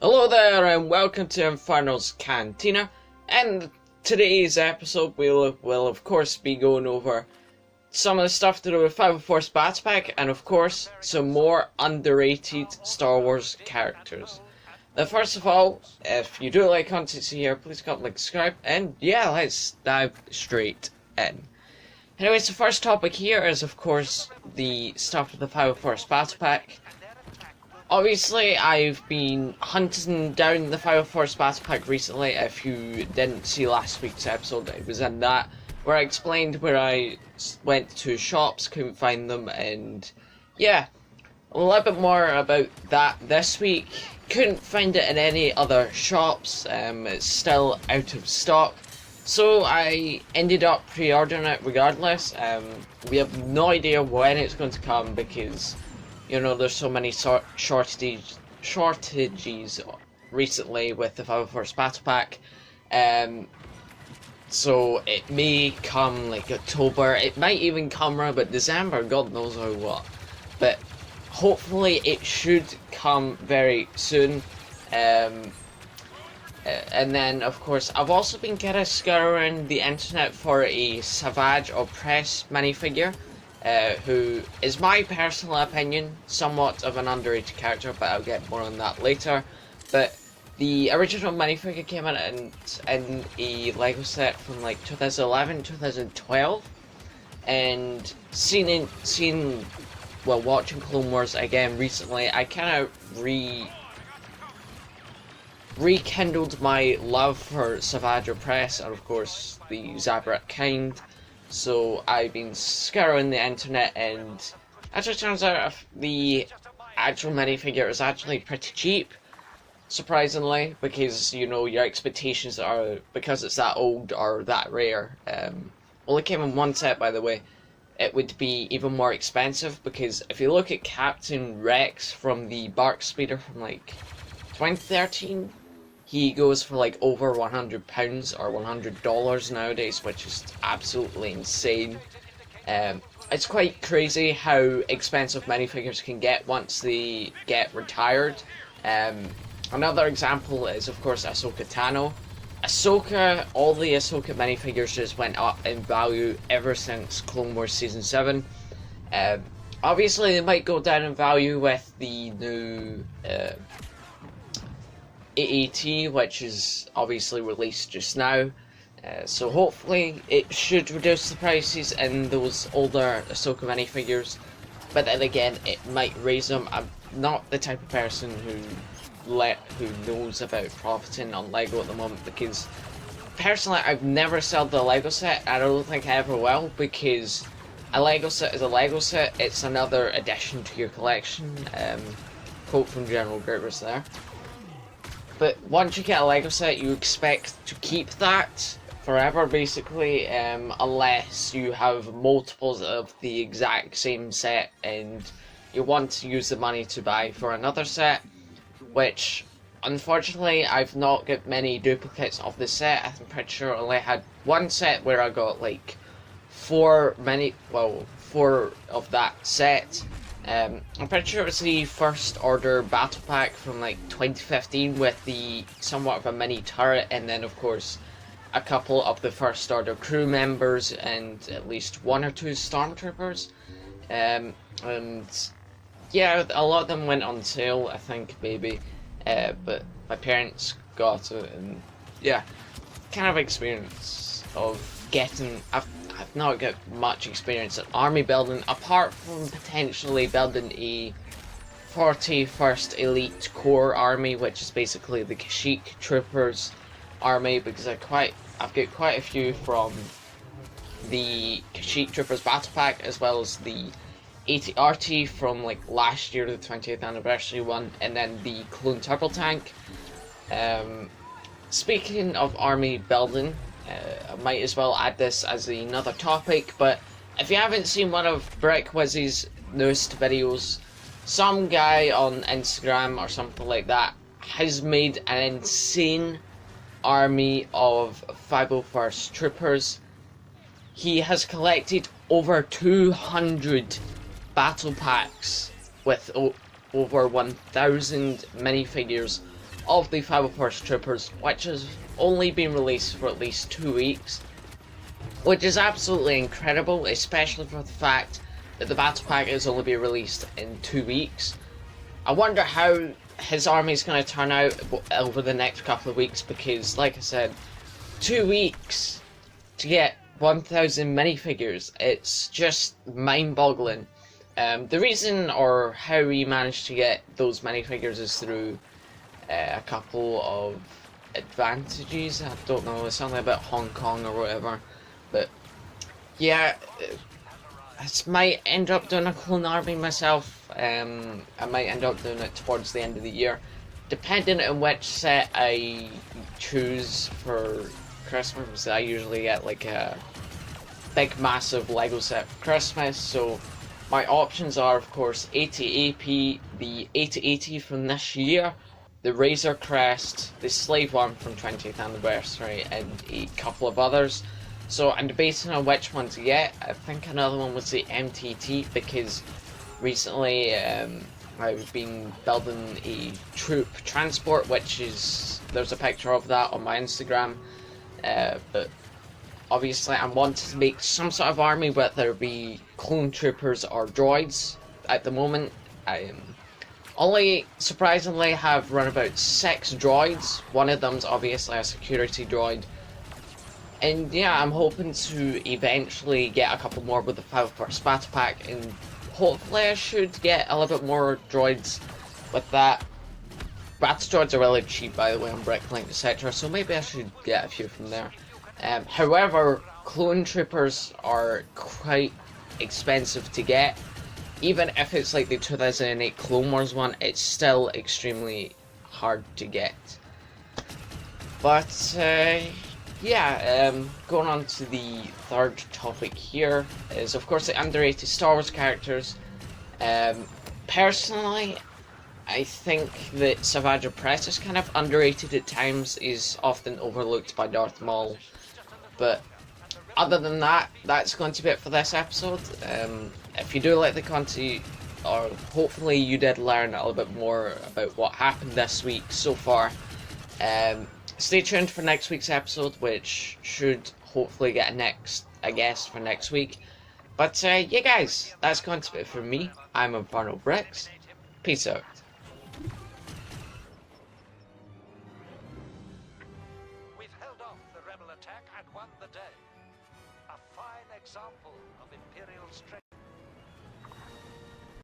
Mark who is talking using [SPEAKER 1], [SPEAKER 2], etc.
[SPEAKER 1] Hello there and welcome to Infernal's Cantina, and today's episode will of course be going over some of the stuff to do with 504 Battle Pack and of course some more underrated Star Wars characters. Now first of all, if you do like content here, please comment, like, subscribe, and yeah, let's dive straight in. Anyways, the first topic here is of course the stuff with the 504 Battle Pack. Obviously, I've been hunting down the 504 Battle Pack recently. If you didn't see last week's episode, it was in that, where I explained where I went to shops, couldn't find them, and yeah, a little bit more about that this week. Couldn't find it in any other shops, it's still out of stock. So I ended up pre-ordering it regardless. We have no idea when it's going to come because, you know, there's so many shortages recently with the 504 Battle Pack. So it may come like October, it might even come around about December, God knows how what. But hopefully it should come very soon. And then, of course, I've also been kind of scouring the internet for a Savage Opress minifigure. Who is, my personal opinion, somewhat of an underrated character, but I'll get more on that later. But the original minifigure came out in a Lego set from like 2011, 2012, and watching Clone Wars again recently, I kind of rekindled my love for Savage Opress and of course the Zabrak kind. So I've been scouring the internet, and actually turns out the actual minifigure is actually pretty cheap, surprisingly, because, you know, your expectations are, because it's that old or that rare. Well, it came in one set, by the way. It would be even more expensive, because if you look at Captain Rex from the Bark Speeder from like 2013, he goes for like over £100 or $100 nowadays, which is absolutely insane. It's quite crazy how expensive minifigures can get once they get retired. Another example is, of course, Ahsoka Tano. Ahsoka, all the Ahsoka minifigures just went up in value ever since Clone Wars Season 7. Obviously, they might go down in value with the new AAT, which is obviously released just now. So hopefully it should reduce the prices in those older Ahsoka minifigures. But then again, it might raise them. I'm not the type of person who knows about profiting on Lego at the moment, because personally I've never sold the Lego set. I don't think I ever will, because a Lego set is a Lego set. It's another addition to your collection. Quote from General Gerber's there. But once you get a Lego set, you expect to keep that forever, basically, unless you have multiples of the exact same set and you want to use the money to buy for another set, which, unfortunately, I've not got many duplicates of the set. I'm pretty sure I only had one set where I got like four of that set. I'm pretty sure it was the First Order Battle Pack from like 2015 with the somewhat of a mini turret, and then of course a couple of the First Order crew members and at least one or two Stormtroopers. And yeah, a lot of them went on sale, I think, maybe, but my parents got it, and yeah, kind of experience of getting. I've not got much experience at army building, apart from potentially building a 41st Elite Corps army, which is basically the Kashyyyk Troopers army, because I've got quite a few from the Kashyyyk Troopers Battle Pack, as well as the AT-RT from like last year, the 20th anniversary one, and then the Clone Turbo Tank. Speaking of army building, I might as well add this as another topic, but if you haven't seen one of BrickWizzy's newest videos, some guy on Instagram or something like that has made an insane army of 501st Troopers. He has collected over 200 battle packs with over 1,000 minifigures of the 501st Troopers, which has only been released for at least 2 weeks, which is absolutely incredible, especially for the fact that the battle pack has only been released in 2 weeks. I wonder how his army is going to turn out over the next couple of weeks, because like I said, 2 weeks to get 1,000 minifigures, it's just mind-boggling. The reason or how we managed to get those minifigures is through a couple of advantages. I don't know, it's something about Hong Kong or whatever, but yeah, I might end up doing a clone army myself. I might end up doing it towards the end of the year, depending on which set I choose for Christmas. I usually get like a big massive Lego set for Christmas, so my options are of course AT-AP, the AT-AT from this year, the Razor Crest, the Slave One from 20th anniversary, and a couple of others. So I'm debating on which one to get. I think another one was the MTT, because recently I've been building a troop transport, which is, there's a picture of that on my Instagram, but obviously I wanted to make some sort of army, whether it be clone troopers or droids. At the moment I only surprisingly have run about 6 droids. One of them's obviously a security droid. And yeah, I'm hoping to eventually get a couple more with the 501st Battle Pack, and hopefully I should get a little bit more droids with that. Battle droids are really cheap, by the way, on Bricklink, etc., so maybe I should get a few from there. However, clone troopers are quite expensive to get. Even if it's like the 2008 Clone Wars one, it's still extremely hard to get. But yeah, going on to the third topic here is of course the underrated Star Wars characters. Personally, I think that Savage Opress is kind of underrated at times. He's often overlooked by Darth Maul. But other than that, that's going to be it for this episode. If you do like the content, or hopefully you did learn a little bit more about what happened this week so far, stay tuned for next week's episode, which should hopefully get a guest for next week. But yeah guys, that's going to be it from me. I'm Infernal. Peace out.
[SPEAKER 2] We've held off the rebel attack and won the day. A fine example of Imperial strength.